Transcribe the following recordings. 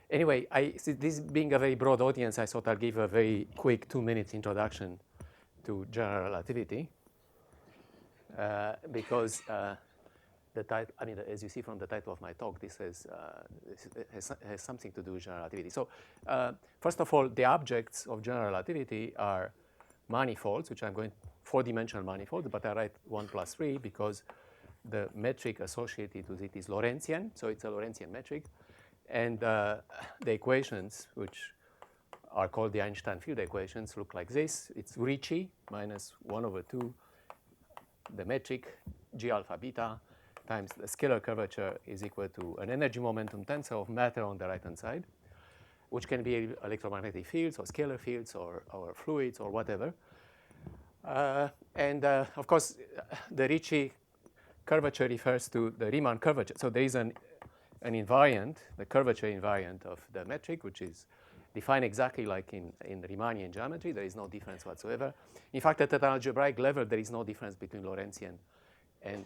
Anyway, this being a very broad audience, I thought I'll give a very quick 2-minute introduction to general relativity. Because the title, I mean, as you see from the title of my talk, this has something to do with general relativity. So first of all, the objects of general relativity are manifolds, which I'm going 4-dimensional manifolds, but I write 1 plus 3 because the metric associated with it is Lorentzian, so it's a Lorentzian metric. And the equations, which are called the Einstein field equations, look like this. It's Ricci minus 1 over 2, the metric G alpha beta times the scalar curvature is equal to an energy momentum tensor of matter on the right-hand side, which can be electromagnetic fields or scalar fields or fluids or whatever. And of course, the Ricci curvature refers to the Riemann curvature. So there is an invariant, the curvature invariant of the metric, which is defined exactly like in Riemannian geometry. There is no difference whatsoever. In fact, at an algebraic level, there is no difference between Lorentzian and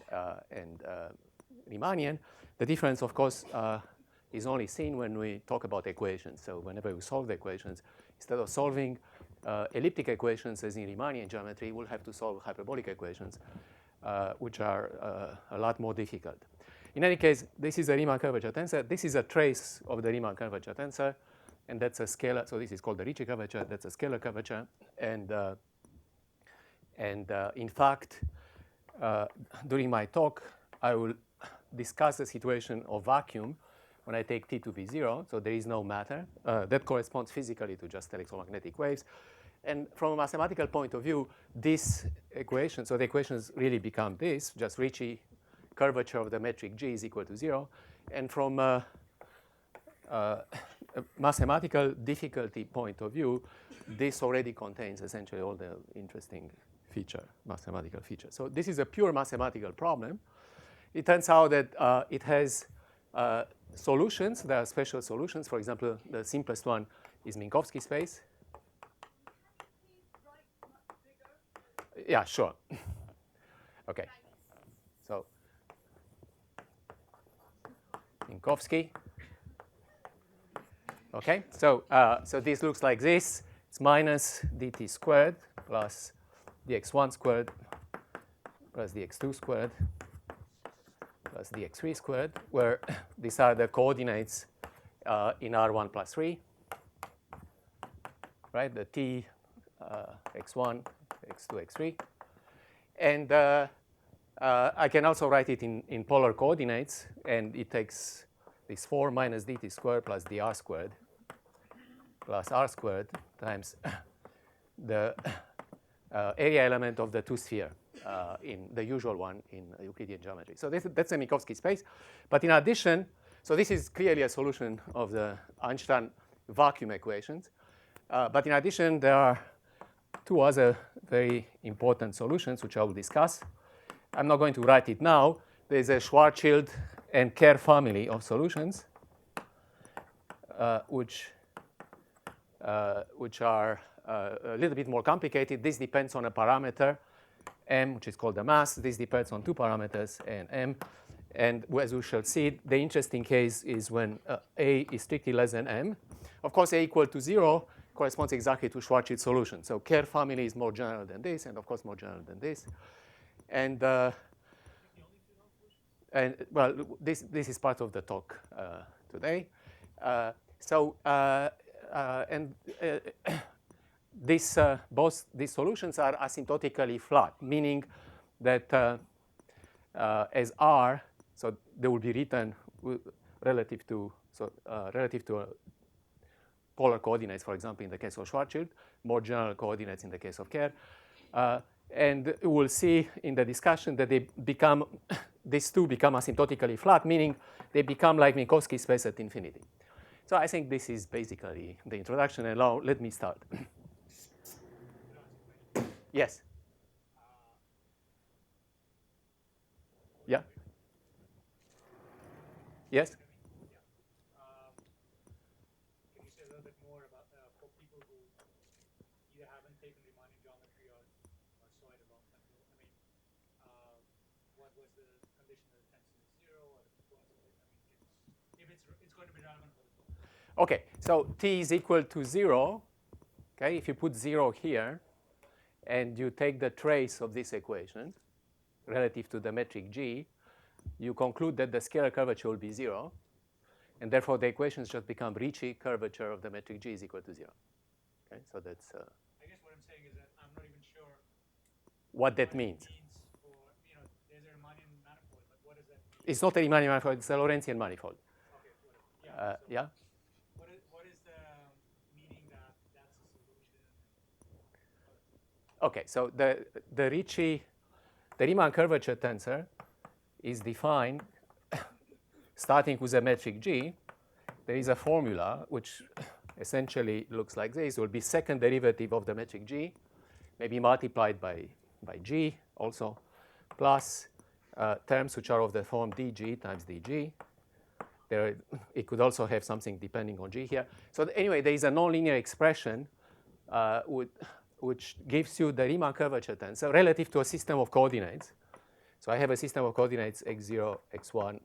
Riemannian. The difference, of course, is only seen when we talk about equations. So whenever we solve the equations, instead of solving elliptic equations as in Riemannian geometry, we'll have to solve hyperbolic equations, which are a lot more difficult. In any case, this is a Riemann curvature tensor. This is a trace of the Riemann curvature tensor, and that's a scalar. So this is called the Ricci curvature. That's a scalar curvature. And in fact, during my talk, I will discuss the situation of vacuum when I take T to be 0. So there is no matter. That corresponds physically to just electromagnetic waves. And from a mathematical point of view, this equation, so the equations really become this, just Ricci curvature of the metric G is equal to 0. And from a mathematical difficulty point of view, this already contains essentially all the interesting mathematical features. So this is a pure mathematical problem. It turns out that it has solutions. There are special solutions. For example, the simplest one is Minkowski space. Yeah, sure. OK. So Minkowski. OK, so this looks like this. It's minus dt squared plus dx1 squared plus dx2 squared plus dx3 squared, where these are the coordinates in R1 plus 3, right? The t x1, x2, x3. And I can also write it in polar coordinates, and it takes this 4 minus dt squared plus dr squared plus r squared times the area element of the two-sphere in the usual one in Euclidean geometry. So that's a Minkowski space. But in addition, so this is clearly a solution of the Einstein vacuum equations. But in addition, there are 2 other very important solutions, which I will discuss. I'm not going to write it now. There's a Schwarzschild and Kerr family of solutions, which are a little bit more complicated. This depends on a parameter, m, which is called the mass. This depends on 2 parameters, n, m. And as we shall see, the interesting case is when a is strictly less than m. Of course, a equal to 0 corresponds exactly to Schwarzschild solution. So Kerr family is more general than this, and of course more general than this. And well, this is part of the talk today. Both these solutions are asymptotically flat, meaning that as r, so they will be written relative to polar coordinates, for example, in the case of Schwarzschild, more general coordinates in the case of Kerr. And we'll see in the discussion that these two become asymptotically flat, meaning they become like Minkowski space at infinity. So I think this is basically the introduction. And now let me start. Yes? Yeah? Yes? Can you say a little bit more about for people who either haven't taken Riemannian geometry or saw it a long time ago? I mean, what was the condition that the tensor is 0, or the frequency? I mean, if it's going to be relevant for the talk. Okay, so t is equal to 0. Okay, if you put 0 here, and you take the trace of this equation relative to the metric g, you conclude that the scalar curvature will be 0. And therefore, the equations just become Ricci curvature of the metric g is equal to 0. Okay, so that's I guess what I'm saying is that I'm not even sure what that means. It means for, there's a Riemannian manifold, but what does that mean? It's not a Riemannian manifold, it's a Lorentzian manifold. Okay, whatever. Yeah. So Yeah? what is the meaning that that's a solution? Okay, so the Riemann curvature tensor is defined starting with a metric g. There is a formula which essentially looks like this. It will be second derivative of the metric g, maybe multiplied by g also, plus terms which are of the form dg times dg. It could also have something depending on g here. So anyway, there is a nonlinear expression which gives you the Riemann curvature tensor relative to a system of coordinates. So I have a system of coordinates x0, x1,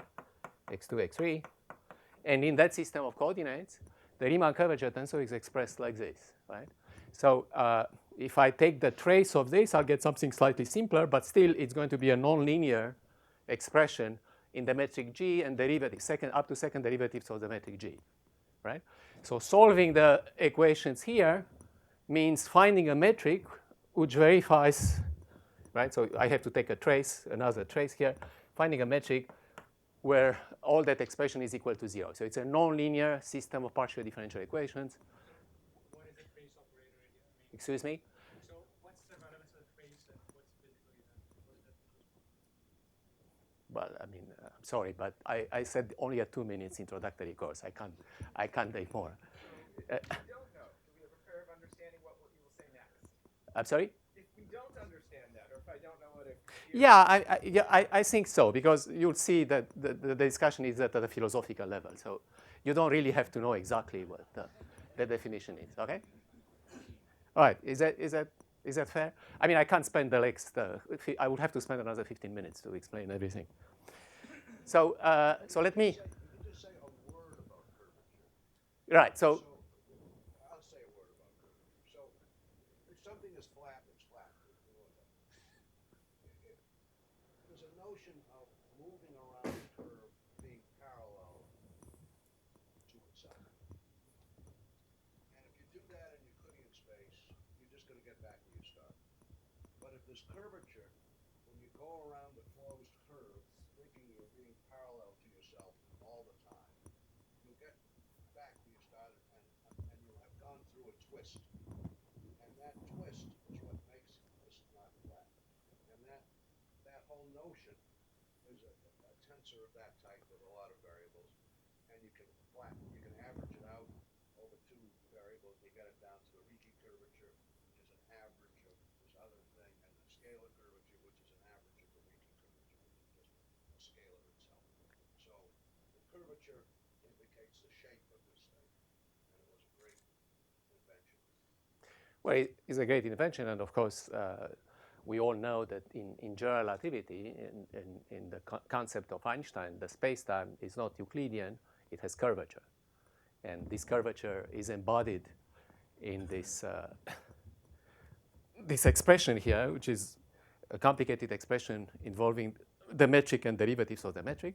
x2, x3. And in that system of coordinates, the Riemann curvature tensor is expressed like this, right? So if I take the trace of this, I'll get something slightly simpler, but still it's going to be a nonlinear expression in the metric g and derivative, up to second derivatives of the metric g, right? So solving the equations here means finding a metric which verifies, right? So I have to take a trace, another trace here, finding a metric where all that expression is equal to 0. So it's a nonlinear system of partial differential equations. So what is the trace operator here? Excuse me? So what's the relevance of the trace and what's physically that? What does that mean? Well, I mean, I'm sorry, but I said only a 2 minutes introductory course. I can't take more. So if we don't know, do we have a pair of understanding what you will say next? I'm sorry? If we don't understand that, or if I don't know what it I think so, because you'll see that the discussion is at a philosophical level. So you don't really have to know exactly what the definition is, okay? All right, is that fair? I mean, I can't spend the next, I would have to spend another 15 minutes to explain everything. So let me. You could just say a word about curvature. Right, so. I'll say a word about curvature. So if something is flat, it's flat. There's a notion of moving around a curve being parallel to itself. And if you do that in Euclidean space, you're just going to get back where you started. But if there's curvature, when you go around a closed curve, thinking you're being parallel to yourself all the time, you'll get back where you started, and you'll have gone through a twist. And that twist is what makes this not flat. And that whole notion is a tensor of that type with a lot of variables, and you can average it out over two variables. You get it down to the Ricci curvature, which is an average of this other thing, and the scalar curvature, which is an average of the Ricci curvature, which is just a scalar itself. So the curvature indicates the shape of this thing, and it was a great invention. Well, it's a great invention, and of course, we all know that in general relativity, in the concept of Einstein, the space-time is not Euclidean, it has curvature. And this curvature is embodied in this, this expression here, which is a complicated expression involving the metric and derivatives of the metric.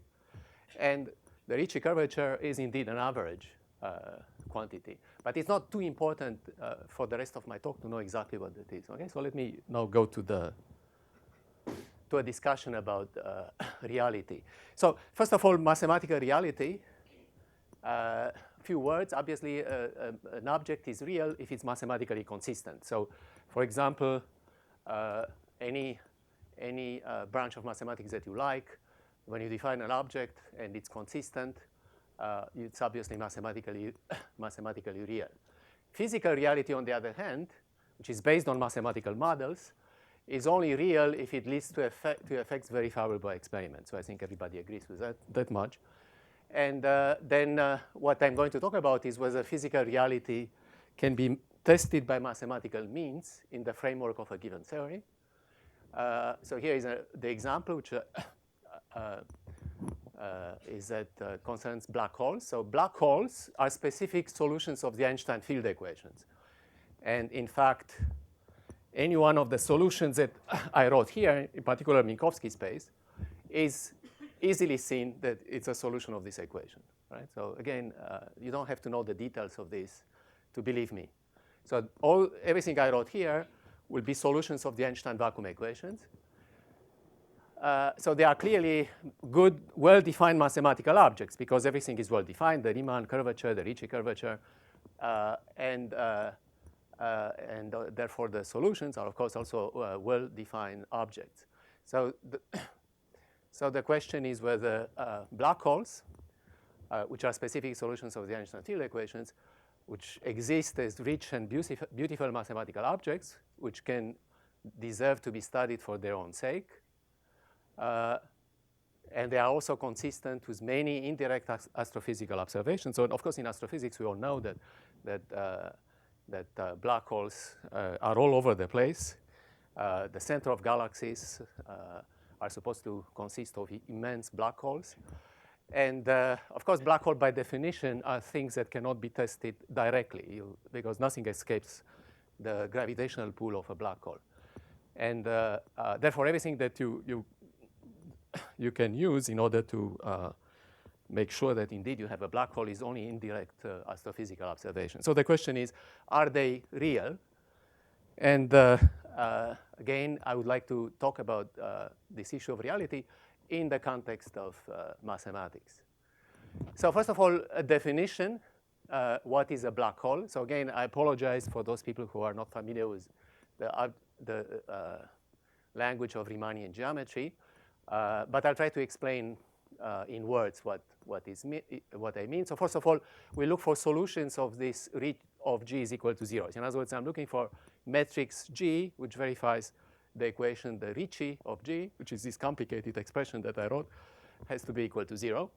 And the Ricci curvature is indeed an average quantity. But it's not too important for the rest of my talk to know exactly what it is. Okay, so let me now go to a discussion about reality. So first of all, mathematical reality. Few words. Obviously, an object is real if it's mathematically consistent. So, for example, any branch of mathematics that you like, when you define an object and it's consistent, it's obviously mathematically real. Physical reality, on the other hand, which is based on mathematical models, is only real if it leads to effects verifiable by experiments. So I think everybody agrees with that much. And then what I'm going to talk about is whether physical reality can be tested by mathematical means in the framework of a given theory. So here is the example, which concerns black holes. So black holes are specific solutions of the Einstein field equations. And in fact, any one of the solutions that I wrote here, in particular Minkowski space, is easily seen that it's a solution of this equation, right? So again, you don't have to know the details of this to believe me. So everything I wrote here will be solutions of the Einstein vacuum equations. So they are clearly good, well-defined mathematical objects because everything is well-defined, the Riemann curvature, the Ricci curvature, and therefore the solutions are, of course, also well-defined objects. So the question is whether black holes, which are specific solutions of the Einstein field equations, which exist as rich and beautiful mathematical objects, which can deserve to be studied for their own sake, and they are also consistent with many indirect astrophysical observations. So, of course, in astrophysics, we all know that black holes are all over the place. The center of galaxies are supposed to consist of immense black holes. And, of course, black holes, by definition, are things that cannot be tested directly because nothing escapes the gravitational pull of a black hole. And therefore, everything that you can use in order to make sure that indeed you have a black hole is only indirect astrophysical observation. So the question is, are they real? And again, I would like to talk about this issue of reality in the context of mathematics. So first of all, a definition, what is a black hole? So again, I apologize for those people who are not familiar with the language of Riemannian geometry. But I'll try to explain in words what I mean. So first of all, we look for solutions of this of G is equal to 0. In other words, I'm looking for matrix G, which verifies the equation, the Ricci of G, which is this complicated expression that I wrote, has to be equal to 0.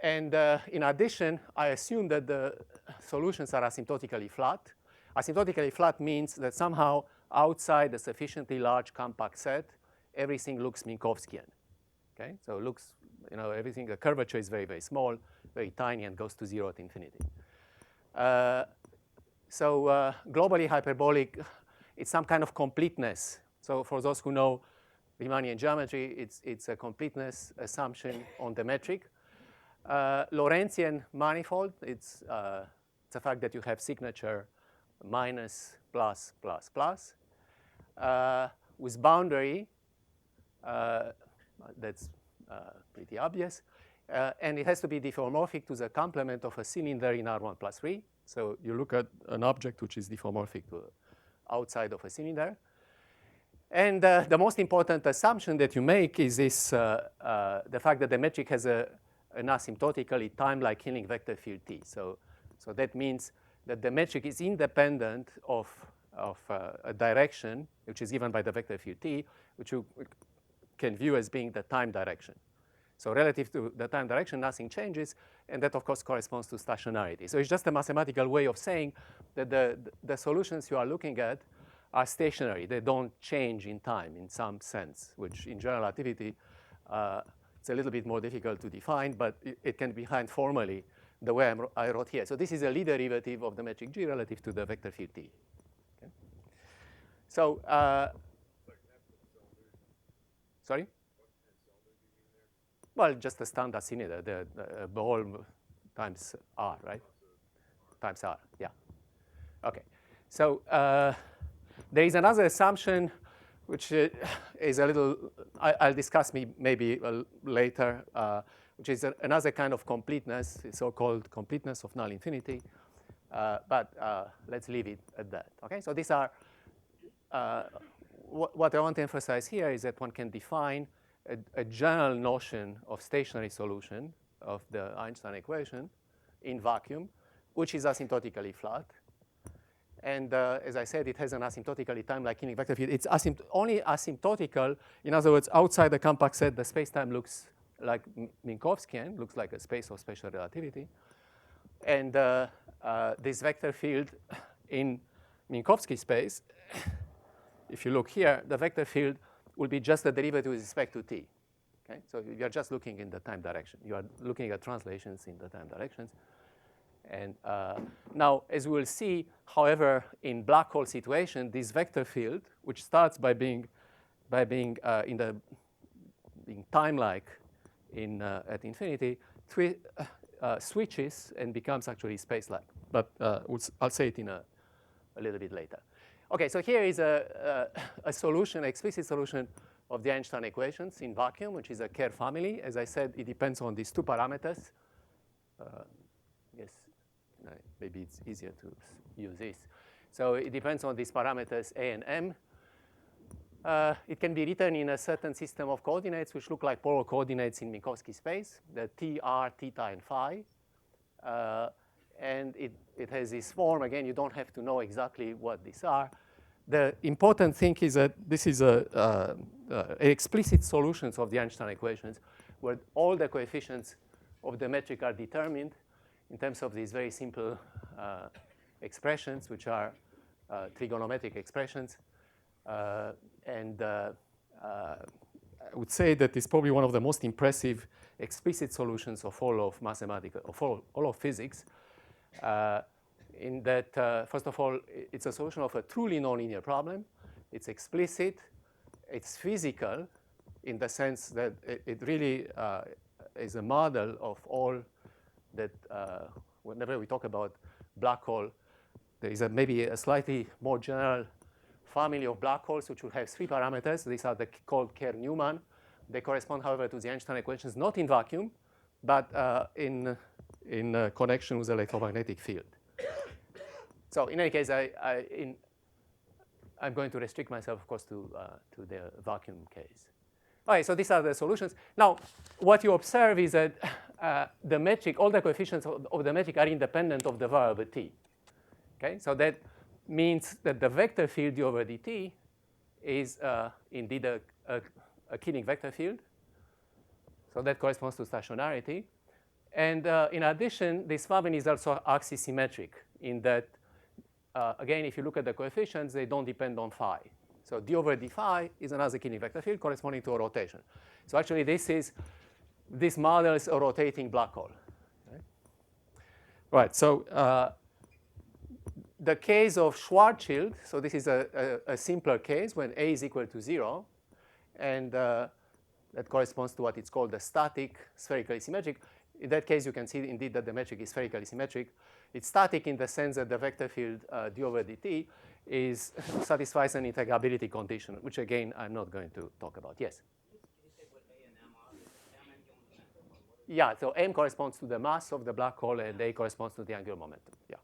And in addition, I assume that the solutions are asymptotically flat. Asymptotically flat means that somehow outside a sufficiently large compact set, everything looks Minkowskian. Okay? So it looks, everything, the curvature is very, very small, very tiny, and goes to 0 at infinity. So globally hyperbolic, it's some kind of completeness. So for those who know Riemannian geometry, it's a completeness assumption on the metric. Lorentzian manifold, it's the fact that you have signature minus, plus, plus, plus. With boundary, that's pretty obvious. And it has to be diffeomorphic to the complement of a cylinder in R1 plus 3. So you look at an object which is diffeomorphic to outside of a cylinder. And the most important assumption that you make is this, the fact that the metric has an asymptotically time-like Hilling vector field T. So that means that the metric is independent of a direction, which is given by the vector field T, which you can view as being the time direction. So relative to the time direction, nothing changes, and that, of course, corresponds to stationarity. So it's just a mathematical way of saying that the solutions you are looking at are stationary. They don't change in time in some sense, which in general relativity, it's a little bit more difficult to define, but it can be defined formally the way I wrote here. So this is a Lie derivative of the metric G relative to the vector field T. Okay? So, sorry? Well, just a standard cylinder, the ball times R, right? Times R, yeah. Okay. So there is another assumption which is a little, I'll discuss maybe later, which is another kind of completeness, so-called completeness of null infinity. But let's leave it at that. Okay, so these are, what I want to emphasize here is that one can define a general notion of stationary solution of the Einstein equation in vacuum, which is asymptotically flat. And as I said, it has an asymptotically time-like Hilling vector field. It's only asymptotical. In other words, outside the compact set, the space-time looks like Minkowskian, looks like a space of special relativity. And this vector field in Minkowski space, if you look here, the vector field will be just the derivative with respect to t. Okay? So you are just looking in the time direction. You are looking at translations in the time directions. And now, as we will see, however, in black hole situation, this vector field, which starts by being being time-like at infinity, switches and becomes actually space-like. But I'll say it in a little bit later. Okay, so here is a solution, explicit solution of the Einstein equations in vacuum, which is a Kerr family. As I said, it depends on these two parameters. Yes, maybe it's easier to use this. So it depends on these parameters A and M. It can be written in a certain system of coordinates which look like polar coordinates in Minkowski space, the T, R, theta, and phi. And it has this form. Again, you don't have to know exactly what these are. The important thing is that this is explicit solutions of the Einstein equations where all the coefficients of the metric are determined in terms of these very simple expressions, which are trigonometric expressions. And I would say that it's probably one of the most impressive explicit solutions of all of mathematics, of all of physics. In that, first of all, it's a solution of a truly nonlinear problem. It's explicit. It's physical in the sense that it really is a model of all that whenever we talk about black hole, there is maybe a slightly more general family of black holes which will have three parameters. These are called Kerr-Newman. They correspond, however, to the Einstein equations, not in vacuum, but in connection with the electromagnetic field. So in any case, I'm going to restrict myself, of course, to the vacuum case. Okay, so these are the solutions. Now, what you observe is that the metric, all the coefficients of the metric are independent of the variable t. Okay, so that means that the vector field d over dt is indeed a Killing vector field. So that corresponds to stationarity. And in addition, this family is also axisymmetric in that, again, if you look at the coefficients, they don't depend on phi. So d over d phi is another Killing vector field corresponding to a rotation. So actually, this models a rotating black hole. Right, so the case of Schwarzschild, so this is a simpler case when A is equal to 0. And that corresponds to what is called the static spherically symmetric. In that case, you can see indeed that the metric is spherically symmetric. It's static in the sense that the vector field d over dt satisfies an integrability condition, which again, I'm not going to talk about. Yes? Can you say what A and M are? Is M angular momentum? Yeah, so M corresponds to the mass of the black hole, and A corresponds to the angular momentum. Yeah.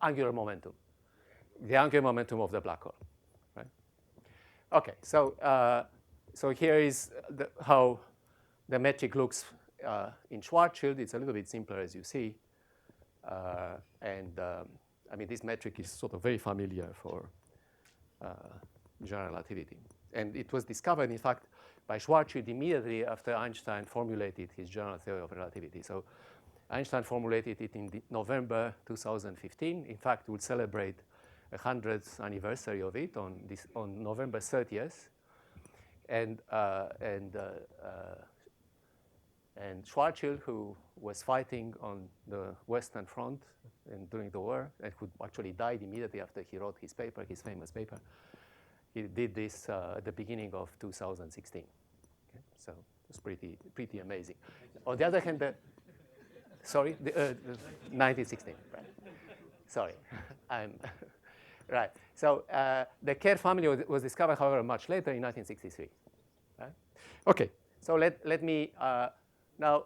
Angular momentum. The angular momentum of the black hole. Right? Okay, so here is how the metric looks in Schwarzschild. It's a little bit simpler, as you see. I mean, this metric is sort of very familiar for general relativity. And it was discovered, in fact, by Schwarzschild immediately after Einstein formulated his general theory of relativity. So Einstein formulated it in November 2015. In fact, we'll celebrate the 100th anniversary of it on November 30th. And Schwarzschild, who was fighting on the Western Front and during the war, and who actually died immediately after he wrote his paper, his famous paper, he did this at the beginning of 2016. Okay? So it's pretty amazing. On the other hand, sorry, 1916, right? Sorry, right. So the Kerr family was discovered, however, much later in 1963. Right? Okay, so let me now.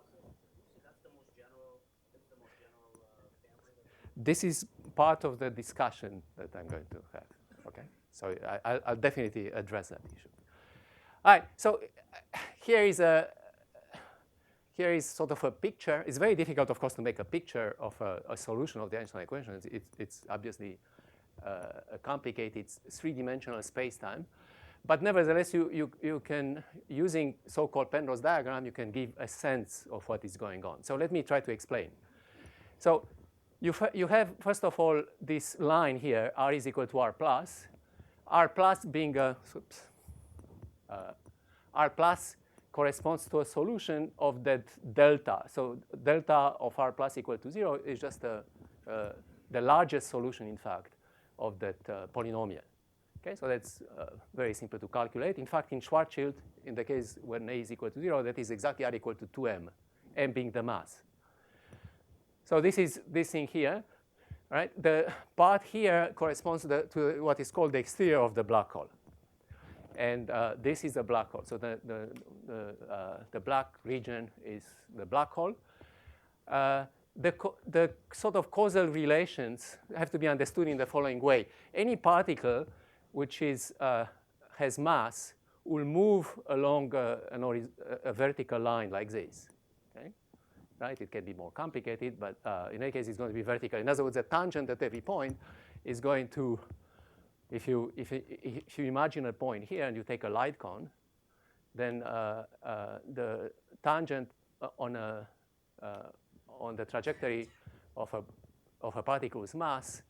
That's the most general family. This is part of the discussion that I'm going to have. Okay, so I'll definitely address that issue. All right. So here is sort of a picture. It's very difficult, of course, to make a picture of a solution of the Einstein equations. It's obviously a complicated three-dimensional space-time. But nevertheless, you can, using so-called Penrose diagram, you can give a sense of what is going on. So let me try to explain. So you have, first of all, this line here, r is equal to r plus. R plus being a, r plus corresponds to a solution of that delta. So delta of r plus equal to 0 is just the largest solution, in fact, of that polynomial. Okay, so that's very simple to calculate. In fact, in Schwarzschild, in the case when a is equal to 0, that is exactly r equal to 2m, m being the mass. So this is this thing here, right? The part here corresponds to what is called the exterior of the black hole. And this is a black hole. So the black region is the black hole. The sort of causal relations have to be understood in the following way. Any particle which has mass will move along a vertical line like this. Okay? Right? It can be more complicated, but in any case, it's going to be vertical. In other words, the tangent at every point is going to, if you imagine a point here and you take a light cone, then the tangent on the trajectory of a particle's mass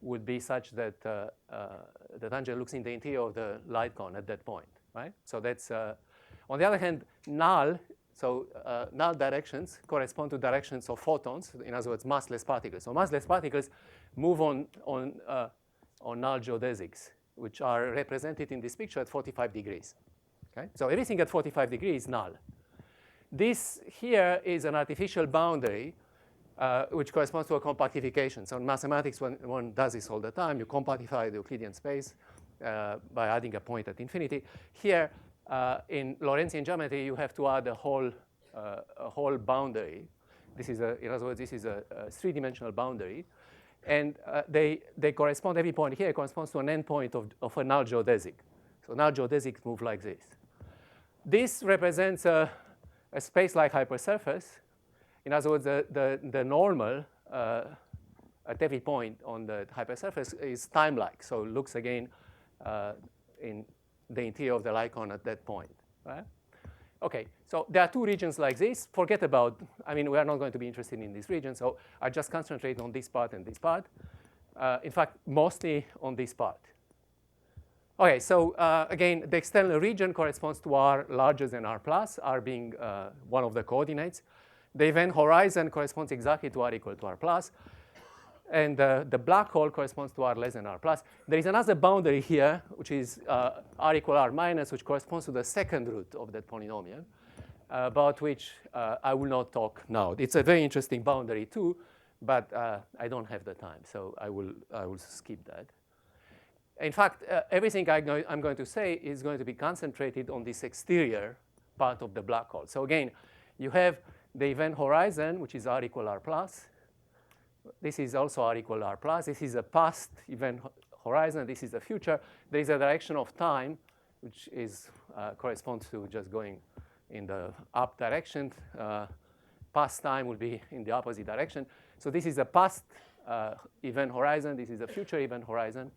would be such that the tangent looks in the interior of the light cone at that point, right? So that's, on the other hand, null, so null directions correspond to directions of photons, in other words, massless particles. So massless particles move on null geodesics, which are represented in this picture at 45 degrees. Okay? So everything at 45 degrees is null. This here is an artificial boundary which corresponds to a compactification. So in mathematics, one does this all the time. You compactify the Euclidean space by adding a point at infinity. Here, in Lorentzian geometry, you have to add a whole boundary. This is in other words, this is a three-dimensional boundary. And they correspond, every point here corresponds to an endpoint of a null geodesic. So null geodesics move like this. This represents a space-like hypersurface. In other words, the normal at every point on the hypersurface is time-like. So it looks again in the interior of the light cone at that point. Right? OK, so there are two regions like this. Forget about, I mean, we are not going to be interested in this region. So I just concentrate on this part and this part. In fact, mostly on this part. OK, so again, the external region corresponds to r larger than r plus, r being one of the coordinates. The event horizon corresponds exactly to r equal to r plus. And the black hole corresponds to r less than r plus. There is another boundary here, which is r equal r minus, which corresponds to the second root of that polynomial, about which I will not talk now. It's a very interesting boundary, too, but I don't have the time, so I will skip that. In fact, everything I'm going to say is going to be concentrated on this exterior part of the black hole. So again, you have the event horizon, which is r equal r plus. This is also r equal r plus. This is a past event horizon. This is the future. There is a direction of time, which is corresponds to just going in the up direction. Past time will be in the opposite direction. So this is a past event horizon. This is a future event horizon.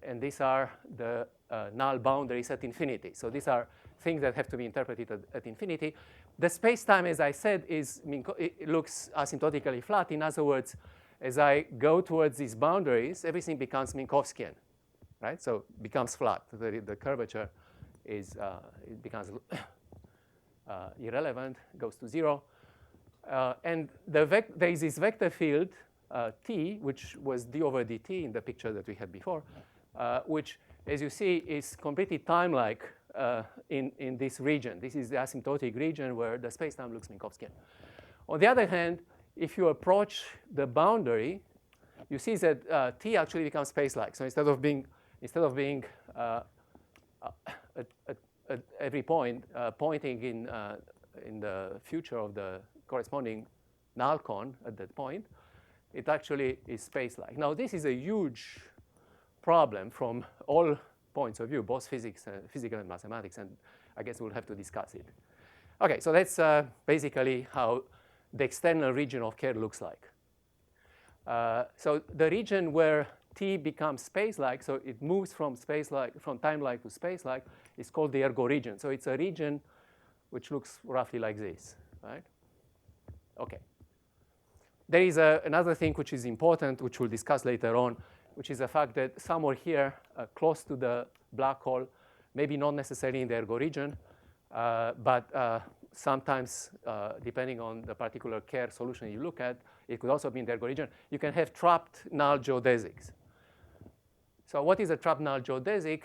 And these are the null boundaries at infinity. So these are things that have to be interpreted at infinity. The space-time, as I said, it looks asymptotically flat. In other words, as I go towards these boundaries, everything becomes Minkowskian, right? So it becomes flat. The curvature is it becomes irrelevant, goes to 0. And there is this vector field, T, which was d over dt in the picture that we had before, which, as you see, is completely time-like in this region. This is the asymptotic region where the space-time looks Minkowskian. On the other hand, if you approach the boundary, you see that T actually becomes space-like. So instead of being at every point pointing in the future of the corresponding null cone at that point, it actually is space-like. Now, this is a huge problem from all points of view, both physical and mathematics, and I guess we'll have to discuss it. OK, so that's basically how the external region of Kerr looks like. So the region where T becomes space-like, so it moves from time-like to space-like, is called the ergo region. So it's a region which looks roughly like this, right? OK. There is another thing which is important, which we'll discuss later on, which is the fact that somewhere here, close to the black hole, maybe not necessarily in the ergo region, But sometimes, depending on the particular Kerr solution you look at, it could also be in the ergo region. You can have trapped null geodesics. So what is a trapped null geodesic?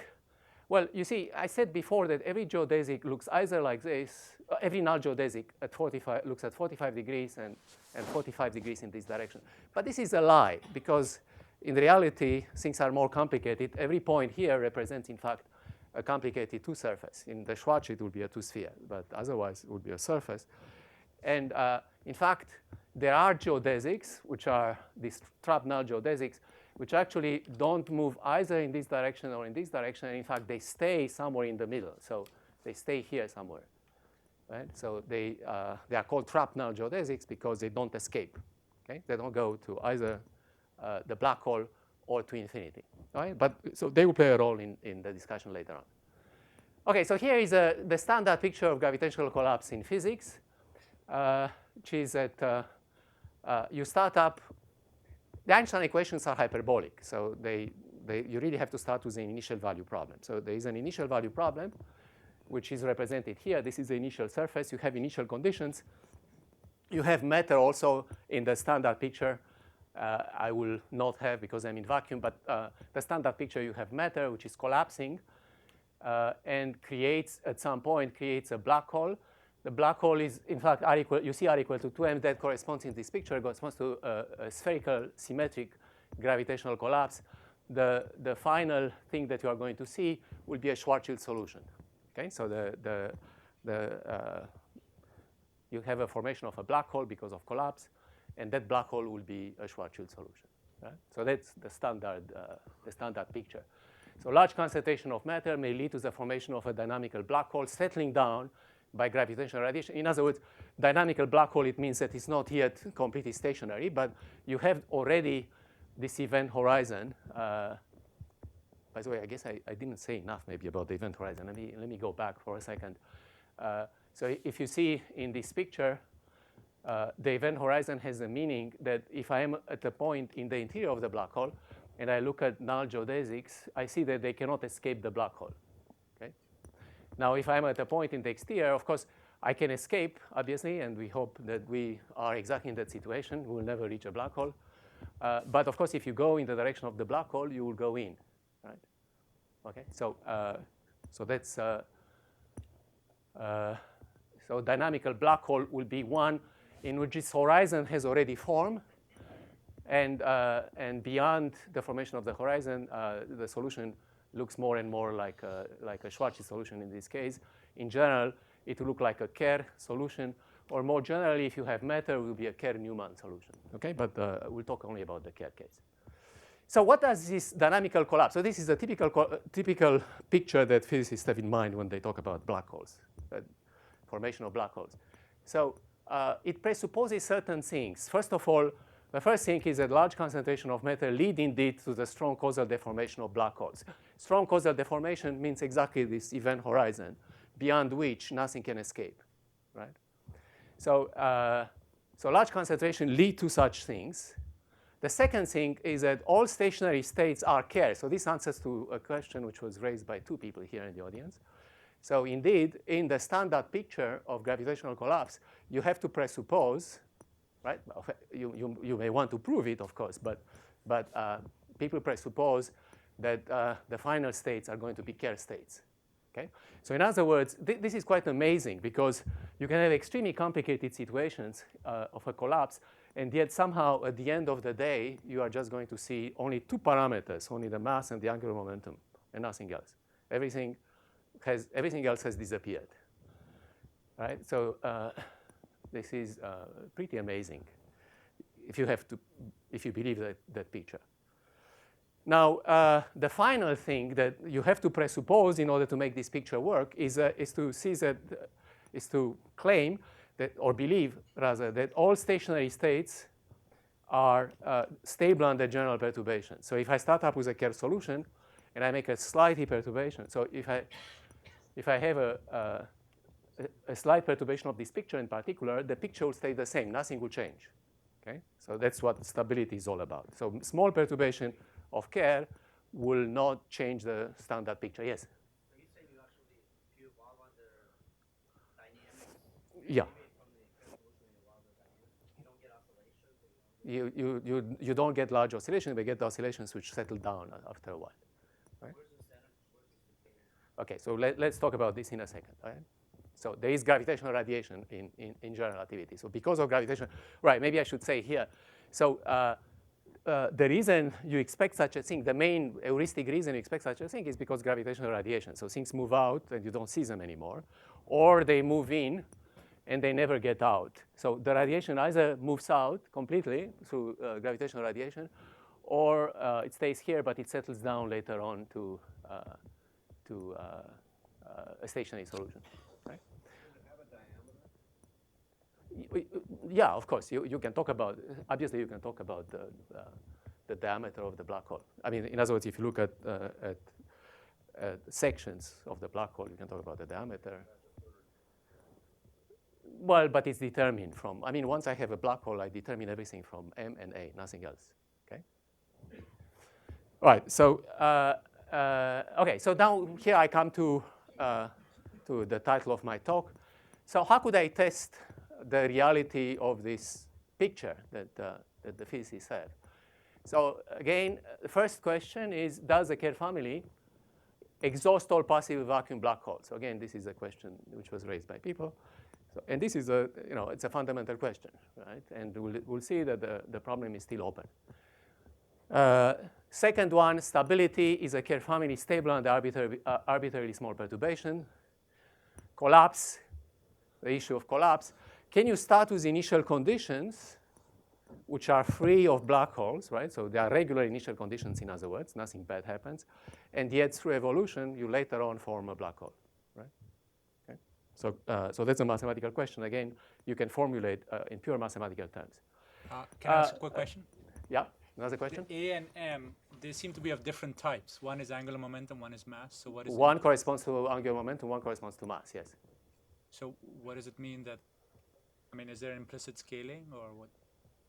Well, you see, I said before that every geodesic looks either like this. Every null geodesic at 45 looks at 45 degrees and 45 degrees in this direction. But this is a lie, because in reality, things are more complicated. Every point here represents, in fact, a complicated two-surface. In the Schwarz, it would be a two-sphere, but otherwise it would be a surface. And in fact, there are geodesics, which are these trapped null geodesics, which actually don't move either in this direction or in this direction. And in fact, they stay somewhere in the middle. So they stay here somewhere. Right? So they are called trapped null geodesics because they don't escape. Okay? They don't go to either the black hole or to infinity. Right? But so they will play a role in the discussion later on. Okay, so here is the standard picture of gravitational collapse in physics, which is that you start up. The Einstein equations are hyperbolic, so you really have to start with an initial value problem. So there is an initial value problem, which is represented here. This is the initial surface. You have initial conditions. You have matter also in the standard picture. I will not have because I'm in vacuum, but the standard picture, you have matter, which is collapsing and creates, at some point, creates a black hole. The black hole is, in fact, R equal, you see R equal to 2m. That corresponds in this picture, corresponds to a spherical symmetric gravitational collapse. The final thing that you are going to see will be a Schwarzschild solution. Okay, so you have a formation of a black hole because of collapse, and that black hole will be a Schwarzschild solution. Right? So that's the standard picture. So large concentration of matter may lead to the formation of a dynamical black hole settling down by gravitational radiation. In other words, dynamical black hole, it means that it's not yet completely stationary, but you have already this event horizon. By the way, I guess I didn't say enough maybe about the event horizon. Let me go back for a second. So if you see in this picture, the event horizon has the meaning that if I am at a point in the interior of the black hole and I look at null geodesics, I see that they cannot escape the black hole. Okay? Now, if I'm at a point in the exterior, of course, I can escape, obviously, and we hope that we are exactly in that situation. We will never reach a black hole. But of course, if you go in the direction of the black hole, you will go in. Right? Okay, so that's so dynamical black hole will be one in which its horizon has already formed, and beyond the formation of the horizon, the solution looks more and more like a Schwarzschild solution in this case. In general, it will look like a Kerr solution, or more generally, if you have matter, it will be a Kerr-Newman solution. Okay, but we'll talk only about the Kerr case. So what does this dynamical collapse? So this is a typical picture that physicists have in mind when they talk about black holes, formation of black holes. So it presupposes certain things. First of all, the first thing is that large concentration of matter lead indeed to the strong causal deformation of black holes. Strong causal deformation means exactly this event horizon, beyond which nothing can escape, right? So, so large concentration lead to such things. The second thing is that all stationary states are Kerr. So this answers to a question which was raised by two people here in the audience. So indeed, in the standard picture of gravitational collapse, you have to presuppose, right? You may want to prove it, of course, but people presuppose that the final states are going to be Kerr states. Okay? So in other words, this is quite amazing because you can have extremely complicated situations of a collapse, and yet somehow at the end of the day, you are just going to see only two parameters, only the mass and the angular momentum, and nothing else. Everything else has disappeared. Right? So this is pretty amazing if you believe that picture. Now, the final thing that you have to presuppose in order to make this picture work is to claim that, or believe rather, that all stationary states are stable under general perturbation. So if I start up with a Kerr solution and I make a slight perturbation, so if I have a slight perturbation of this picture in particular, the picture will stay the same. Nothing will change. Okay? So that's what stability is all about. So small perturbation of Kerr will not change the standard picture. Yes? So you say you actually, if you bob under Yeah. Maybe from the equation moving along the diameter, you don't get oscillations. Or you don't get You don't get large oscillations, but get the oscillations which settle down after a while. Right? Where's the center? Where's the decay? Okay, so let's talk about this in a second. Right? So there is gravitational radiation in general relativity. So because of gravitation, right, maybe I should say here. So the reason you expect such a thing, the main heuristic reason you expect such a thing is because gravitational radiation. So things move out and you don't see them anymore, or they move in and they never get out. So the radiation either moves out completely through gravitational radiation, or it stays here, but it settles down later on to a stationary solution. Right? Does it have a diameter? Yeah, of course. You can talk about, obviously, you can talk about the diameter of the black hole. I mean, in other words, if you look at sections of the black hole, you can talk about the diameter. Well, but it's determined from, I mean, once I have a black hole, I determine everything from M and A, nothing else. Okay? All right, so, okay, so now here I come to the title of my talk. So how could I test the reality of this picture that the physicists have? So again, the first question is, does the Kerr family exhaust all possible vacuum black holes? So again, this is a question which was raised by people. So, and this is it's a fundamental question, right? And we'll see that the problem is still open. Second one, stability. Is a Kerr family stable under arbitrarily small perturbation? Collapse, the issue of collapse. Can you start with initial conditions which are free of black holes, right? So they are regular initial conditions, in other words, nothing bad happens. And yet through evolution, you later on form a black hole, right? Okay? So that's a mathematical question. Again, you can formulate in pure mathematical terms. Can I ask a quick question? Yeah, another question? The A and M, they seem to be of different types. One is angular momentum, one is mass. So what is One corresponds to angular momentum, one corresponds to mass, yes. So what does it mean that, I mean, is there implicit scaling or what?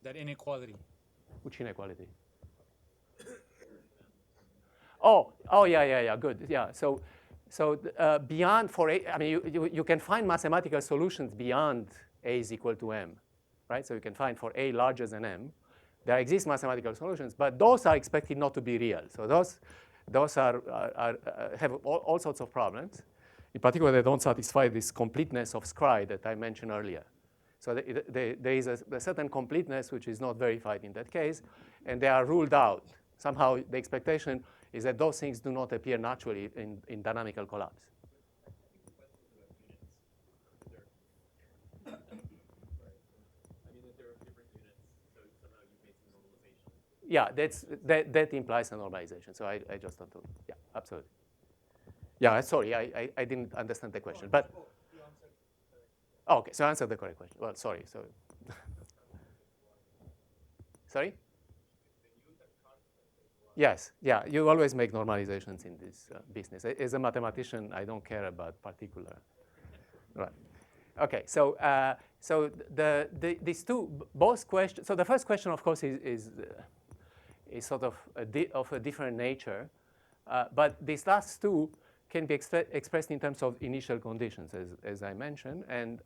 That inequality? Which inequality? Oh, yeah, good, yeah. So beyond for A, I mean, you can find mathematical solutions beyond A is equal to M, right? So you can find for A larger than M, there exist mathematical solutions, but those are expected not to be real. So those have all sorts of problems. In particular, they don't satisfy this completeness of Scry that I mentioned earlier. So there is a certain completeness which is not verified in that case, and they are ruled out. Somehow the expectation is that those things do not appear naturally in dynamical collapse. Yeah, that implies a normalization. So I just don't do it. Yeah, absolutely. Yeah, sorry, I didn't understand the question. But You answered correctly. oh, okay, so I answered the correct question. Well, sorry. Sorry? Yes, yeah, you always make normalizations in this business. As a mathematician, I don't care about particular. Right. Okay, so these two, both questions, so the first question, of course, is sort of a different nature. But these last two can be expressed in terms of initial conditions, as I mentioned. And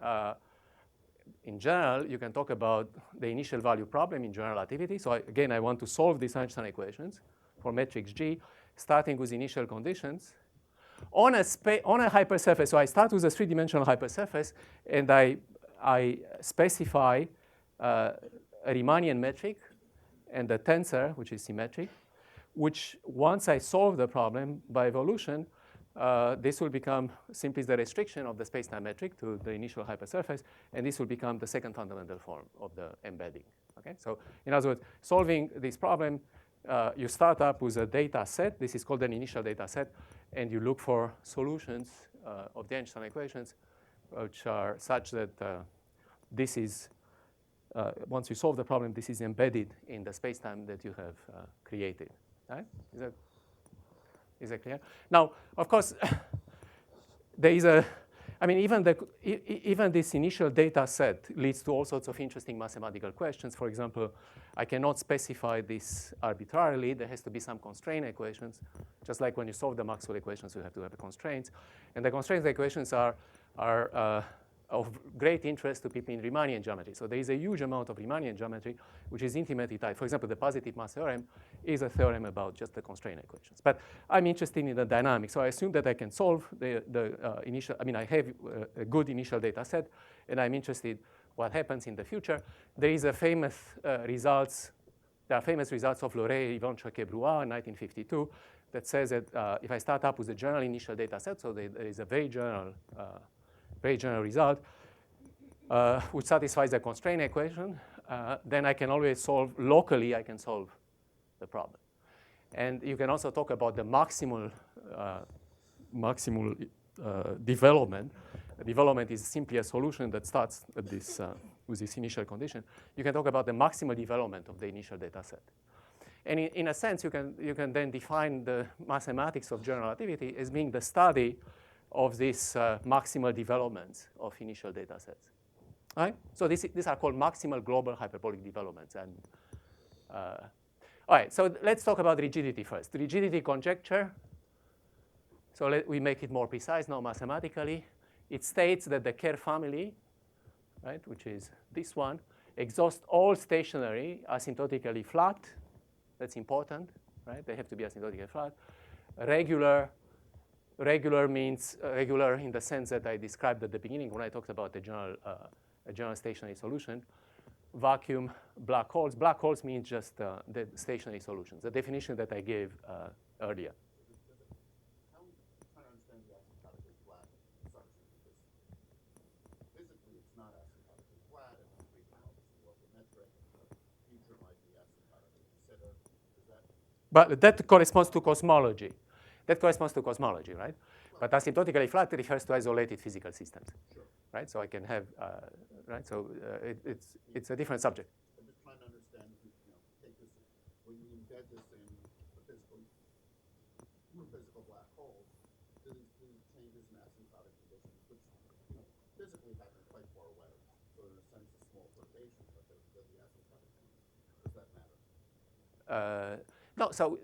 in general, you can talk about the initial value problem in general relativity. So again, I want to solve these Einstein equations for matrix G, starting with initial conditions on a hypersurface. So I start with a three-dimensional hypersurface, and I specify a Riemannian metric and a tensor, which is symmetric, which once I solve the problem by evolution, this will become simply the restriction of the space-time metric to the initial hypersurface, and this will become the second fundamental form of the embedding. Okay? So in other words, solving this problem, you start up with a data set. This is called an initial data set, and you look for solutions of the Einstein equations, which are such that this is, once you solve the problem, this is embedded in the space-time that you have created. Right? Is that clear? Now, of course, there is even this initial data set leads to all sorts of interesting mathematical questions. For example, I cannot specify this arbitrarily. There has to be some constraint equations. Just like when you solve the Maxwell equations, you have to have the constraints. And the constraint equations are of great interest to people in Riemannian geometry. So there is a huge amount of Riemannian geometry which is intimately tied. For example, the positive mass theorem is a theorem about just the constraint equations. But I'm interested in the dynamics, so I assume that I can solve the initial. I mean, I have a good initial data set, and I'm interested what happens in the future. There is a famous results. There are famous results of Loret, Ivanchuk, et Brouard in 1952 that says that if I start up with a general initial data set, so there is a very general result, which satisfies the constraint equation, then I can always solve locally, I can solve the problem. And you can also talk about the maximal development. Development is simply a solution that starts at this, with this initial condition. You can talk about the maximal development of the initial data set. And in a sense, you can then define the mathematics of general relativity as being the study of these maximal developments of initial data sets. All right? So these are called maximal global hyperbolic developments. And all right, so let's talk about rigidity first. Rigidity conjecture. So we make it more precise now mathematically. It states that the Kerr family, right, which is this one, exhausts all stationary asymptotically flat. That's important, right? They have to be asymptotically flat. Regular means regular in the sense that I described at the beginning when I talked about the general stationary solution. Vacuum, black holes. Black holes means just the stationary solutions, the definition that I gave earlier. I'm trying to understand the asymptotically flat assumption, because physically it's not asymptotically flat, and we're speaking obviously logometric, and the future might be asymptotically considered. Is that? But that corresponds to cosmology. That corresponds to cosmology, right? But asymptotically flat refers to isolated physical systems, Sure. right? So I can have, right? So it's a different subject. I'm just trying to understand, take this, when you embed this in the physical black holes, do these changes in asymptotic conditions, which physically happen quite far away, so in a sense a small perturbation, but the asymptotic change, does that matter? No, so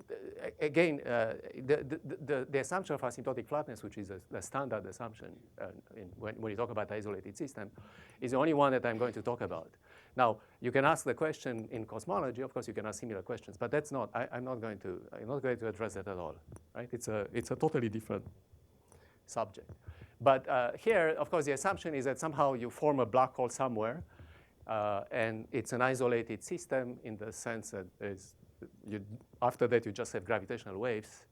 again, the assumption of asymptotic flatness, which is the standard assumption when you talk about isolated system, is the only one that I'm going to talk about. Now, you can ask the question in cosmology. Of course, you can ask similar questions, but that's not. I'm not going to address that at all. Right? It's a totally different subject. But here, of course, the assumption is that somehow you form a black hole somewhere, and it's an isolated system in the sense that after that you just have gravitational waves,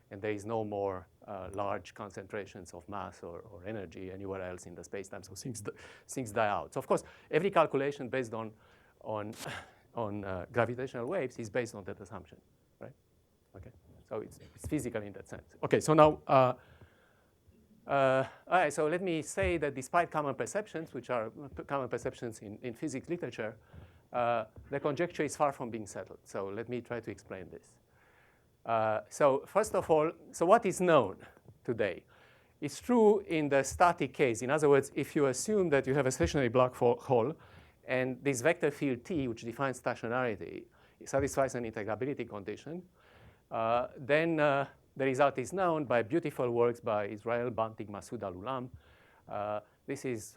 and there is no more large concentrations of mass or energy anywhere else in the space-time, so things die out. So of course, every calculation based on gravitational waves is based on that assumption, right? Okay, so it's physical in that sense. Okay, so now, all right, so let me say that despite common perceptions, which are common perceptions in physics literature, the conjecture is far from being settled. So let me try to explain this. So first of all, so what is known today? It's true in the static case. In other words, if you assume that you have a stationary black hole, and this vector field T, which defines stationarity, satisfies an integrability condition, then the result is known by beautiful works by Israel, Bantig, Masoud Al-Ulam. This is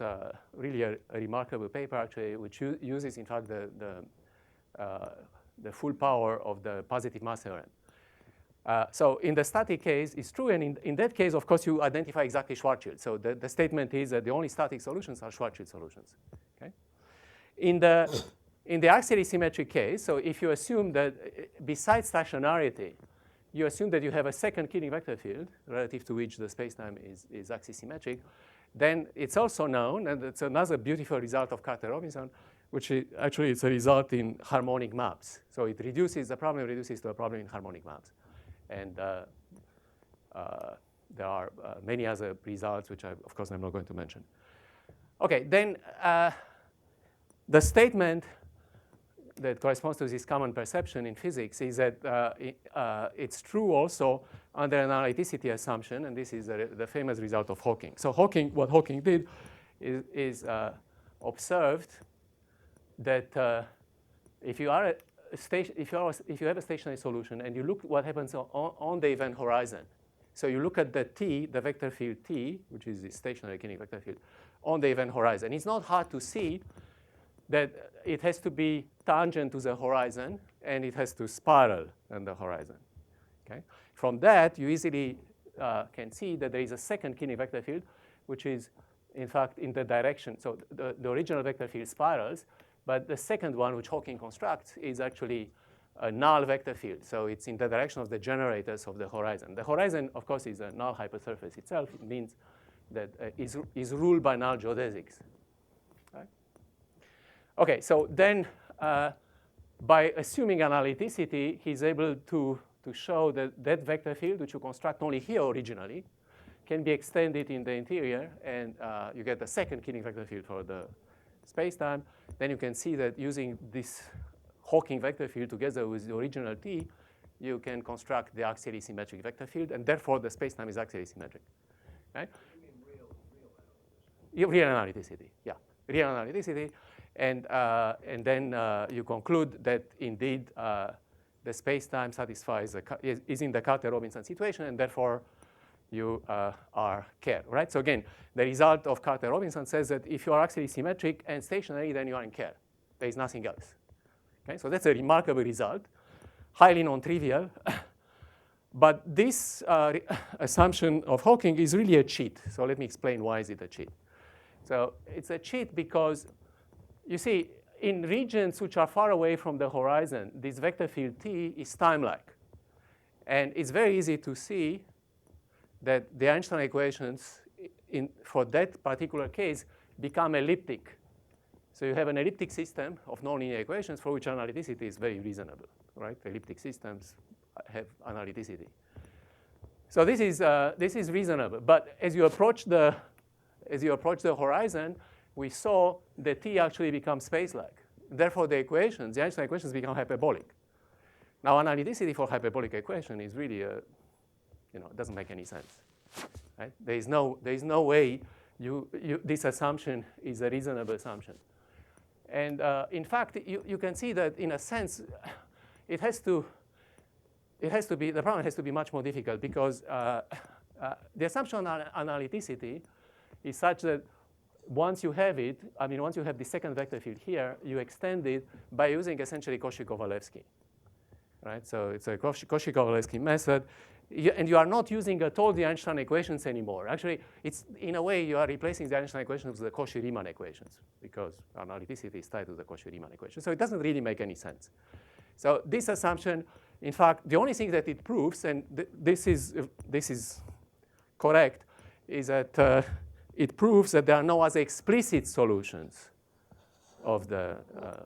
really a remarkable paper, actually, which uses, in fact, the full power of the positive mass theorem. So in the static case, it's true, and in that case, of course, you identify exactly Schwarzschild. So the statement is that the only static solutions are Schwarzschild solutions. Okay? In the axially symmetric case, so if you assume that besides stationarity, you assume that you have a second Killing vector field relative to which the spacetime is axisymmetric, then it's also known, and it's another beautiful result of Carter-Robinson, which actually it's a result in harmonic maps. So it reduces, the problem reduces to a problem in harmonic maps. And there are many other results, which of course I'm not going to mention. Okay, then the statement that corresponds to this common perception in physics is that it's true also under an analyticity assumption, and this is the famous result of Hawking. So what Hawking did is observed that if you have a stationary solution and you look what happens on the event horizon, so you look at the T, the vector field T, which is the stationary Killing vector field, on the event horizon. It's not hard to see that it has to be tangent to the horizon, and it has to spiral on the horizon. Okay? From that, you easily can see that there is a second Kinnick vector field, which is, in fact, in the direction. So the original vector field spirals, but the second one, which Hawking constructs, is actually a null vector field. So it's in the direction of the generators of the horizon. The horizon, of course, is a null hypersurface itself. It means that is ruled by null geodesics. Right? OK, so then by assuming analyticity, he's able to show that that vector field, which you construct only here originally, can be extended in the interior, and you get the second Kinnick vector field for the spacetime. Then you can see that using this Hawking vector field together with the original T, you can construct the axially symmetric vector field, and therefore the spacetime is axially symmetric. Right? You mean real analyticity? Real analyticity, yeah, real analyticity, and then you conclude that indeed the spacetime satisfies is in the Carter-Robinson situation, and therefore you are Kerr, right? So again, the result of Carter-Robinson says that if you are axially symmetric and stationary, then you are in Kerr. There is nothing else. Okay, so that's a remarkable result, highly non-trivial. But this assumption of Hawking is really a cheat. So let me explain why is it a cheat. So it's a cheat because, you see, in regions which are far away from the horizon, this vector field T is time-like. And it's very easy to see that the Einstein equations for that particular case become elliptic. So you have an elliptic system of nonlinear equations for which analyticity is very reasonable, right? Elliptic systems have analyticity. So this is reasonable. But as you approach the horizon, we saw that T actually becomes space-like. Therefore, the Einstein equations become hyperbolic. Now, analyticity for hyperbolic equation is really it doesn't make any sense. Right? There is no way this assumption is a reasonable assumption. And in fact, you can see that in a sense, the problem has to be much more difficult because the assumption on analyticity is such that once you have it, once you have the second vector field here, you extend it by using essentially Cauchy-Kovalevsky. Right? So it's a Cauchy-Kovalevsky method. And you are not using at all the Einstein equations anymore. Actually, it's in a way you are replacing the Einstein equations with the Cauchy-Riemann equations because analyticity is tied to the Cauchy-Riemann equation. So it doesn't really make any sense. So this assumption, in fact, the only thing that it proves, and this is correct, is that it proves that there are no other explicit solutions of the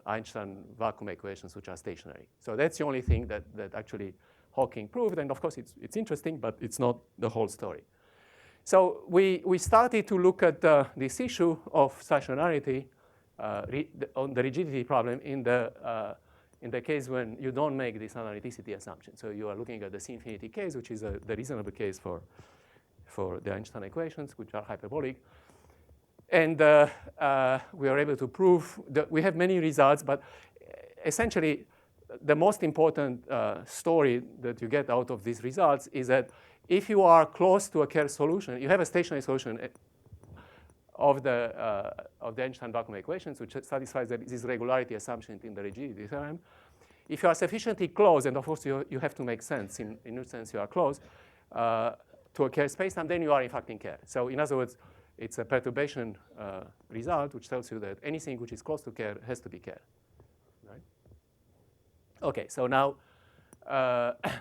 Einstein vacuum equations which are stationary. So that's the only thing that actually Hawking proved, and of course it's interesting, but it's not the whole story. So we started to look at this issue of stationarity on the rigidity problem in the case when you don't make this analyticity assumption. So you are looking at the C-infinity case, which is the reasonable case for the Einstein equations, which are hyperbolic. And we are able to prove that we have many results, but essentially the most important story that you get out of these results is that if you are close to a Kerr solution, you have a stationary solution of the Einstein vacuum equations, which satisfies this regularity assumption in the rigidity theorem. If you are sufficiently close, and of course you have to make sense, in which sense you are close, to a Kerr spacetime, then you are in fact in Kerr. So in other words, it's a perturbation result, which tells you that anything which is close to Kerr has to be Kerr. Right? OK, so now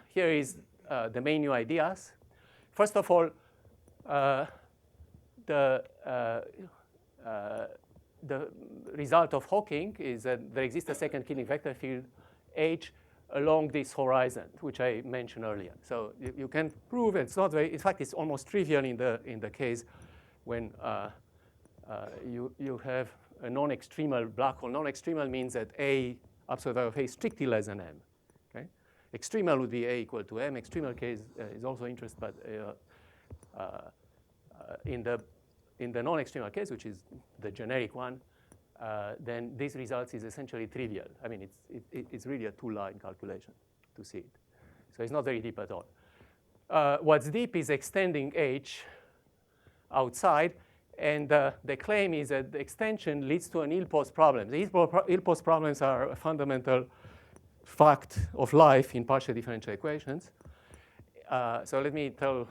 here is the main new ideas. First of all, the result of Hawking is that there exists a second Kinnick vector field H along this horizon, which I mentioned earlier. So you can prove it's not very. In fact, it's almost trivial in the case when you have a non-extremal black hole. Non-extremal means that A absolute value of A is strictly less than M. Okay? Extremal would be A equal to M. Extremal case is also interesting, but in the non-extremal case, which is the generic one, then this result is essentially trivial. I mean, it's really a two-line calculation to see it. So it's not very deep at all. What's deep is extending H outside. And the claim is that the extension leads to an ill-posed problem. The ill-posed problems are a fundamental fact of life in partial differential equations. So let me tell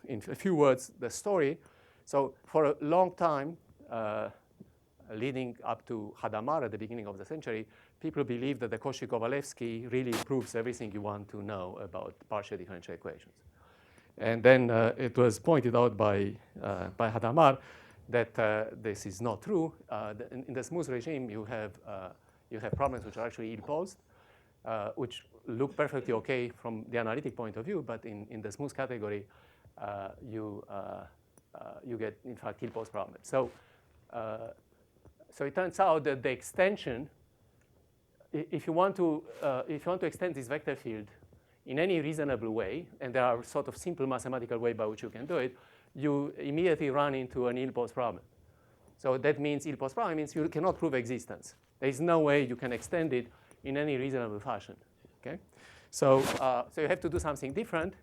in a few words the story. So for a long time, leading up to Hadamard at the beginning of the century, people believed that the Cauchy-Kovalevsky really proves everything you want to know about partial differential equations. And then it was pointed out by Hadamard that this is not true. In the smooth regime, you have problems which are actually ill-posed, which look perfectly OK from the analytic point of view, but in the smooth category, you get, in fact, ill-posed problems. So it turns out that the extension, if you want to extend this vector field in any reasonable way, and there are sort of simple mathematical way by which you can do it, you immediately run into an ill-posed problem. So that means ill-posed problem means you cannot prove existence. There is no way you can extend it in any reasonable fashion. Okay? So you have to do something different.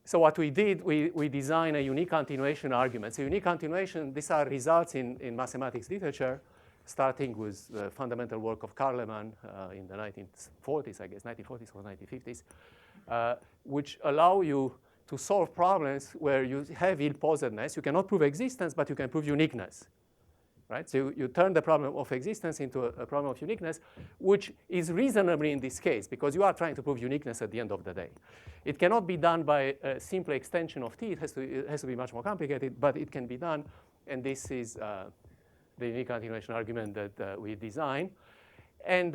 So what we did, we designed a unique continuation argument. So unique continuation, these are results in mathematics literature, starting with the fundamental work of Klainerman in the 1940s, I guess, 1940s or 1950s, which allow you to solve problems where you have ill-posedness. You cannot prove existence, but you can prove uniqueness. Right? So you turn the problem of existence into a problem of uniqueness, which is reasonably in this case, because you are trying to prove uniqueness at the end of the day. It cannot be done by a simple extension of T. It has to be much more complicated, but it can be done. And this is the unique continuation argument that we design. And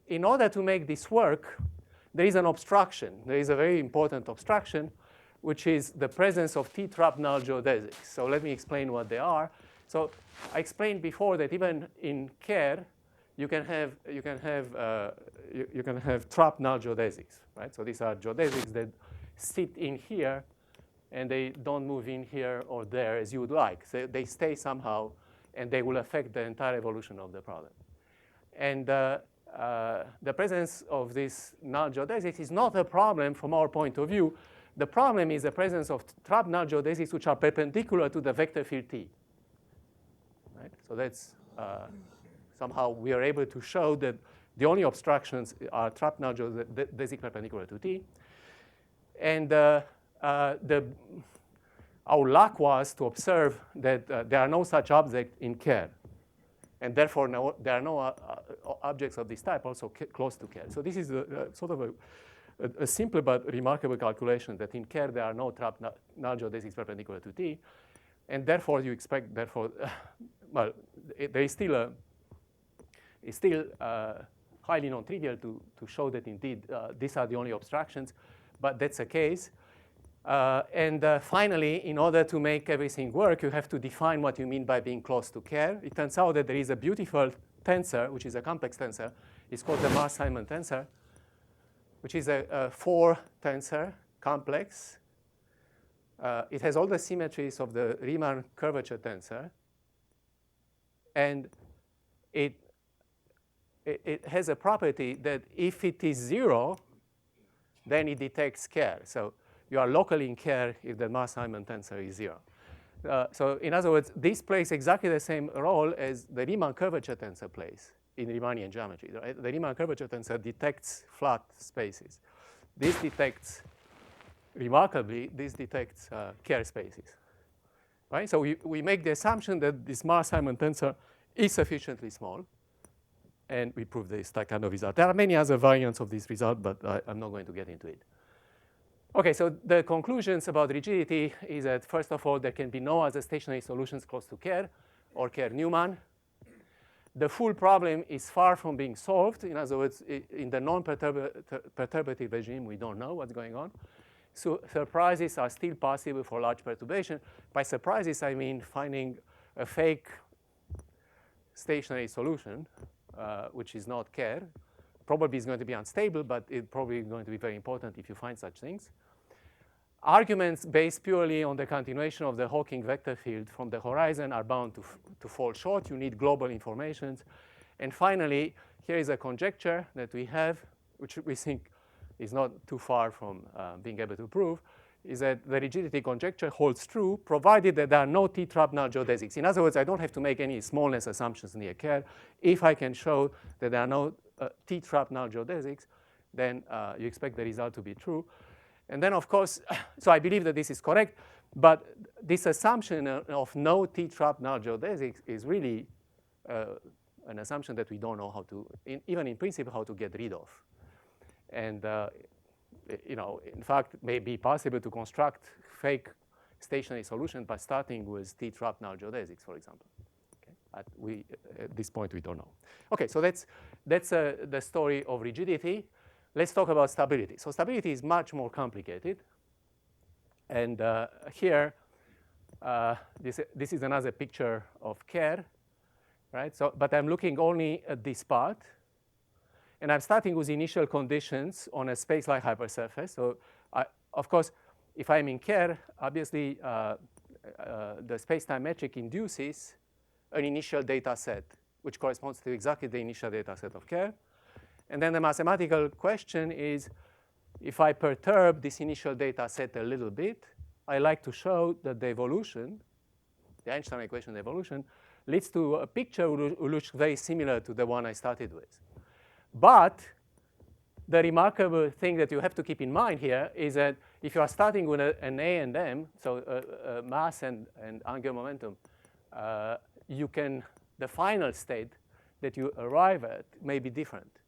in order to make this work, there is an obstruction. There is a very important obstruction, which is the presence of T-trap null geodesics. So let me explain what they are. So I explained before that even in Kerr, you can have trap null geodesics, right? So these are geodesics that sit in here, and they don't move in here or there as you would like. So they stay somehow, and they will affect the entire evolution of the problem. And the presence of this null geodesics is not a problem from our point of view. The problem is the presence of trap null geodesics which are perpendicular to the vector field T. Right? So that's somehow we are able to show that the only obstructions are trap null geodesic perpendicular to T. And our luck was to observe that there are no such objects in Kerr. And therefore, there are no objects of this type also close to Kerr. So this is sort of a simple but remarkable calculation that in Kerr there are no trap null geodesics perpendicular to T. And therefore, you expect, well, there is still it's still highly non-trivial to show that indeed these are the only obstructions, but that's the case. And finally, in order to make everything work, you have to define what you mean by being close to Kerr. It turns out that there is a beautiful tensor, which is a complex tensor. It's called the Marr-Simon tensor, which is a 4 tensor complex. It has all the symmetries of the Riemann curvature tensor. And it has a property that if it is 0, then it detects Kerr. So you are locally in Kerr if the Marr-Simon tensor is 0. So in other words, this plays exactly the same role as the Riemann curvature tensor plays in Riemannian geometry. Right? The Riemann curvature tensor detects flat spaces. This detects, remarkably, this detects Kerr spaces. Right? So we make the assumption that this Marr-Simon tensor is sufficiently small, and we prove this kind of result. There are many other variants of this result, but I'm not going to get into it. OK, so the conclusions about rigidity is that, first of all, there can be no other stationary solutions close to Kerr or Kerr-Newman. The full problem is far from being solved. In other words, in the non-perturbative regime, we don't know what's going on. So surprises are still possible for large perturbation. By surprises, I mean finding a fake stationary solution, which is not Kerr. Probably is going to be unstable, but it's probably going to be very important if you find such things. Arguments based purely on the continuation of the Hawking vector field from the horizon are bound to fall short. You need global informations. And finally, here is a conjecture that we have, which we think is not too far from being able to prove. is that the rigidity conjecture holds true provided that there are no T-trap null geodesics. In other words, I don't have to make any smallness assumptions near Kerr. If I can show that there are no T-trap null geodesics, then you expect the result to be true. And then, of course, so I believe that this is correct, but this assumption of no T-trap null geodesics is really an assumption that we don't know how to, even in principle, how to get rid of. And in fact, it may be possible to construct fake stationary solution by starting with T-trap null geodesics, for example. Okay? At this point, we don't know. Okay, so that's the story of rigidity. Let's talk about stability. So stability is much more complicated. And here, this is another picture of Kerr, right? So, but I'm looking only at this part. And I'm starting with initial conditions on a space-like hypersurface. So, of course, if I'm in Kerr, obviously, the space-time metric induces an initial data set, which corresponds to exactly the initial data set of Kerr. And then the mathematical question is, if I perturb this initial data set a little bit, I like to show that the evolution, the Einstein equation evolution, leads to a picture which looks very similar to the one I started with. But the remarkable thing that you have to keep in mind here is that if you are starting with an A and M, so mass and angular momentum, the final state that you arrive at may be different,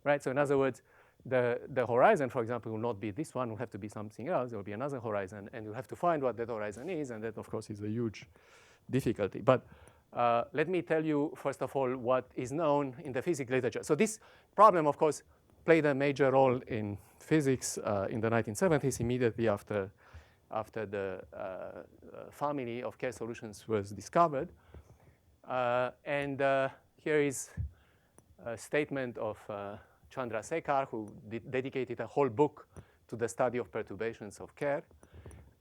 right? So in other words, the horizon, for example, will not be this one, will have to be something else. There will be another horizon, and you have to find what that horizon is, and that, of course, is a huge difficulty. But let me tell you, first of all, what is known in the physics literature. So this problem, of course, played a major role in physics in the 1970s, immediately after the family of Kerr solutions was discovered. And here is a statement of Chandrasekhar, who dedicated a whole book to the study of perturbations of Kerr.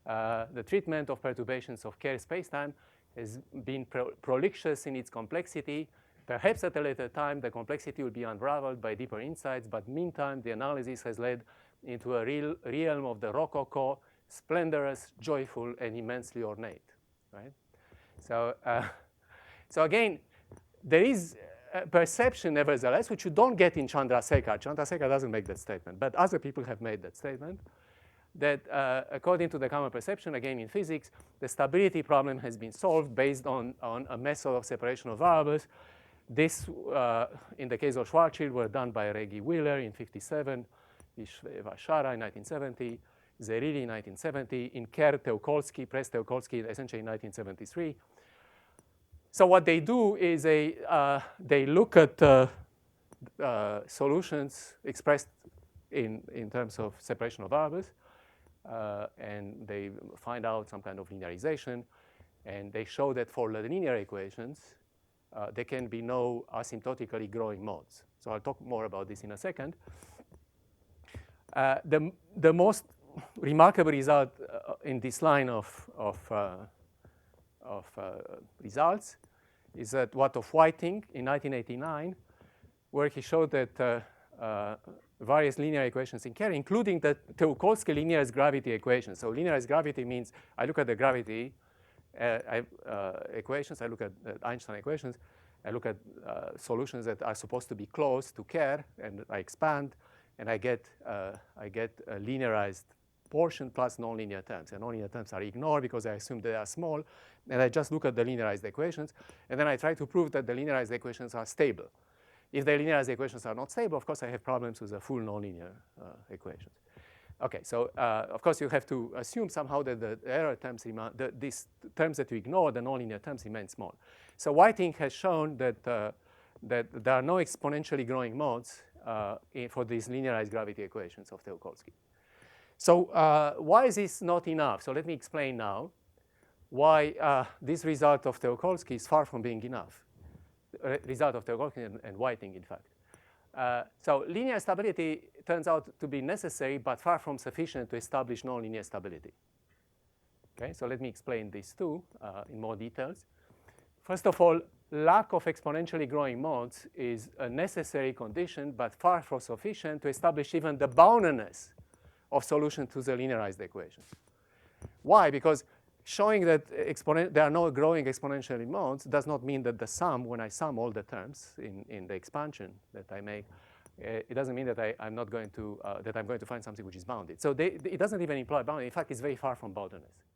The treatment of perturbations of Kerr spacetime has been prolixious in its complexity. Perhaps at a later time, the complexity will be unraveled by deeper insights, but meantime, the analysis has led into a realm of the rococo, splendorous, joyful, and immensely ornate, right? So, so again, there is a perception, nevertheless, which you don't get in Chandrasekhar. Chandrasekhar doesn't make that statement, but other people have made that statement, that according to the common perception, again in physics, the stability problem has been solved based on a method of separation of variables. This, in the case of Schwarzschild, were done by Reggie Wheeler in 1957, Vashara in 1970, Zerilli in 1970, in Kerr, Teokolsky, Press Teokolsky, essentially in 1973. So what they do is they look at solutions expressed in terms of separation of variables, and they find out some kind of linearization, and they show that for the linear equations, there can be no asymptotically growing modes. So I'll talk more about this in a second. The most remarkable result in this line of results is that what of Whiting in 1989, where he showed that various linear equations in Kerr, including the Teokolsky linearized gravity equation. So linearized gravity means I look at the gravity equations, I look at Einstein equations, I look at solutions that are supposed to be close to Kerr, and I expand, and I get a linearized portion plus nonlinear terms. And nonlinear terms are ignored because I assume they are small, and I just look at the linearized equations, and then I try to prove that the linearized equations are stable. If the linearized equations are not stable, of course, I have problems with the full nonlinear equations. Okay, so of course, you have to assume somehow that the error terms, these terms that you ignore, the nonlinear terms, remain small. So Whiting has shown that there are no exponentially growing modes for these linearized gravity equations of Teokolsky. So why is this not enough? So let me explain now why this result of Teokolsky is far from being enough. Result of Teokolsky and Whiting, in fact. So linear stability turns out to be necessary, but far from sufficient to establish nonlinear stability. Okay, so let me explain this too in more details. First of all, lack of exponentially growing modes is a necessary condition, but far from sufficient to establish even the boundedness of solution to the linearized equation. Why? Because showing that there are no growing exponential in modes does not mean that the sum, when I sum all the terms in the expansion that I make, it doesn't mean that I'm not going to that I'm going to find something which is bounded. So it doesn't even imply bounding. In fact, it's very far from boundedness.